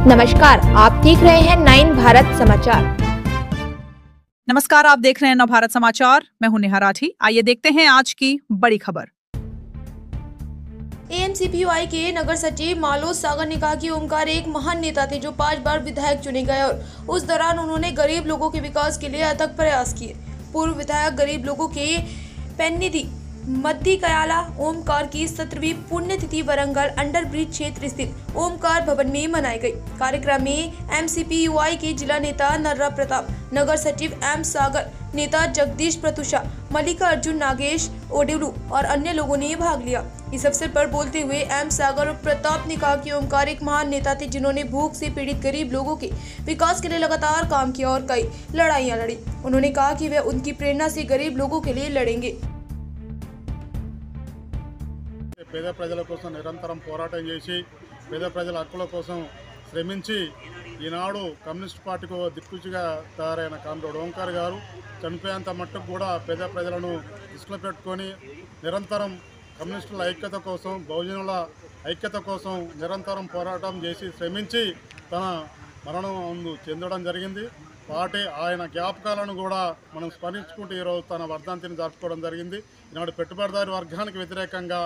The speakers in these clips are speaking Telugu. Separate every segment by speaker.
Speaker 1: नमस्कार, आप देख रहे हैं 9 भारत समाचार।
Speaker 2: नमस्कार, आप देख रहे हैं नवभारत समाचार। मैं हूं नेहा राठी। आइए देखते हैं आज की बड़ी खबर।
Speaker 3: एएमसीपीयूआई के नगर सचिव मालोद सागर ने कहा कि ओमकार एक महान नेता थे जो 5 बार विधायक चुने गए और उस दौरान उन्होंने गरीब लोगों के विकास के लिए अथक प्रयास किए। पूर्व विधायक गरीब लोगों के पेन्निधि मद्दी कयाला ओमकार की 17वीं पुण्यतिथि वरंगल अंडर ब्रिज क्षेत्र स्थित ओमकार भवन में मनाई गई। कार्यक्रम में एमसीपीयूआई के जिला नेता नर्रा प्रताप, नगर सचिव एम सागर, नेता जगदीश प्रतुषा, मल्लिका अर्जुन, नागेश ओडेलू और अन्य लोगों ने भाग लिया। इस अवसर पर बोलते हुए एम सागर और प्रताप ने कहा कि ओमकार एक महान नेता थे जिन्होंने भूख से पीड़ित गरीब लोगों के विकास के लिए लगातार काम किया और कई लड़ाइयां लड़ी। उन्होंने कहा कि वे उनकी प्रेरणा से गरीब लोगों के लिए लड़ेंगे।
Speaker 4: పేద ప్రజల కోసం నిరంతరం పోరాటం చేసి పేద ప్రజల హక్కుల కోసం శ్రమించి ఈనాడు కమ్యూనిస్ట్ పార్టీకి దిక్కుచిగా తయారైన కామ్రేడ్ ఓంకార్ గారు చనిపోయేంత మట్టుకు కూడా పేద ప్రజలను దృష్టిలో పెట్టుకొని నిరంతరం కమ్యూనిస్టుల ఐక్యత కోసం, బహుజనుల ఐక్యత కోసం నిరంతరం పోరాటం చేసి శ్రమించి తన మరణం చెందడం జరిగింది. ఆయన జ్ఞాపకాలను కూడా మనం స్మరించుకుంటూ ఈరోజు తన వర్ధంతిని జరుపుకోవడం జరిగింది. ఈనాడు పెట్టుబడిదారి వర్గానికి వ్యతిరేకంగా,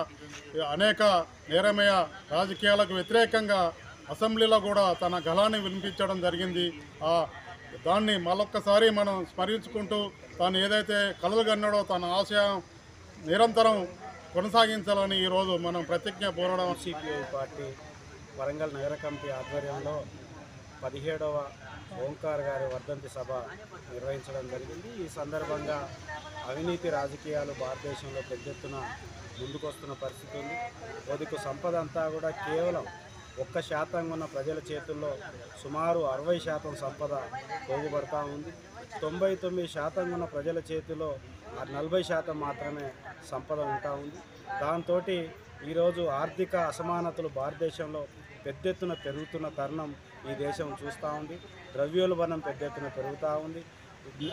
Speaker 4: అనేక నేరమయ రాజకీయాలకు వ్యతిరేకంగా అసెంబ్లీలో కూడా తన గళాన్ని వినిపించడం జరిగింది. దాన్ని మరొక్కసారి మనం స్మరించుకుంటూ తాను ఏదైతే కలలు కన్నాడో తన ఆశయం నిరంతరం కొనసాగించాలని ఈరోజు మనం ప్రతిజ్ఞ పోరాటం.
Speaker 5: సిపిఐ పార్టీ వరంగల్ నగర కమిటీ ఆధ్వర్యంలో 17వ ఓంకార్ గారి వర్ధంతి సభ నిర్వహించడం జరిగింది. ఈ సందర్భంగా అవినీతి రాజకీయాలు భారతదేశంలో పెద్ద ఎత్తున ముందుకొస్తున్న పరిస్థితి ఉంది. కొద్దిగా సంపద అంతా కూడా కేవలం 1% ఉన్న ప్రజల చేతుల్లో సుమారు 60% సంపద పోగుపడతా ఉంది. 99% ఉన్న ప్రజల చేతిలో 40% మాత్రమే సంపద ఉంటా ఉంది. దాంతో ఈరోజు ఆర్థిక అసమానతలు భారతదేశంలో పెద్ద ఎత్తున పెరుగుతున్న తరుణం ఈ దేశం చూస్తూ ఉంది. ద్రవ్యోల్బణం పెద్ద ఎత్తున పెరుగుతూ ఉంది,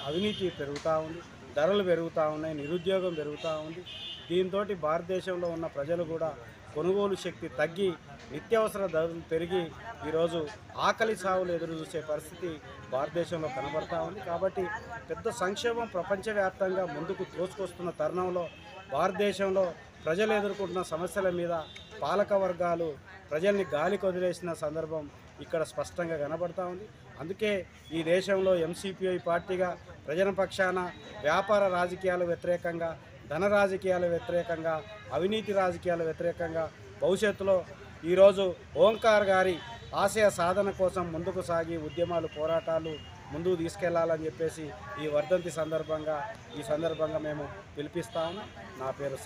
Speaker 5: అవినీతి పెరుగుతూ ఉంది, ధరలు పెరుగుతూ ఉన్నాయి, నిరుద్యోగం పెరుగుతూ ఉంది. దీంతో భారతదేశంలో ఉన్న ప్రజలు కూడా కొనుగోలు శక్తి తగ్గి నిత్యావసర ధరలు పెరిగి ఈరోజు ఆకలి సావులు ఎదురు చూసే పరిస్థితి భారతదేశంలో కనబడతా ఉంది. కాబట్టి పెద్ద సంక్షేమం ప్రపంచవ్యాప్తంగా ముందుకు తోసుకొస్తున్న తరుణంలో భారతదేశంలో ప్రజలు ఎదుర్కొంటున్న సమస్యల మీద పాలక వర్గాలు ప్రజల్ని గాలికి వదిలేసిన సందర్భం ఇక్కడ స్పష్టంగా కనబడతా ఉంది. అందుకే ఈ దేశంలో ఎంసీపీఐ పార్టీగా ప్రజల పక్షాన వ్యాపార రాజకీయాల వ్యతిరేకంగా, ధన రాజకీయాల వ్యతిరేకంగా, అవినీతి రాజకీయాల వ్యతిరేకంగా భవిష్యత్తులో ఈరోజు ఓంకార్ గారి ఆశయ సాధన కోసం ముందుకు సాగి ఉద్యమాలు, పోరాటాలు ముందుకు తీసుకెళ్లాలని చెప్పేసి ఈ వర్ధంతి సందర్భంగా మేము పిలిపిస్తాము. నా పేరు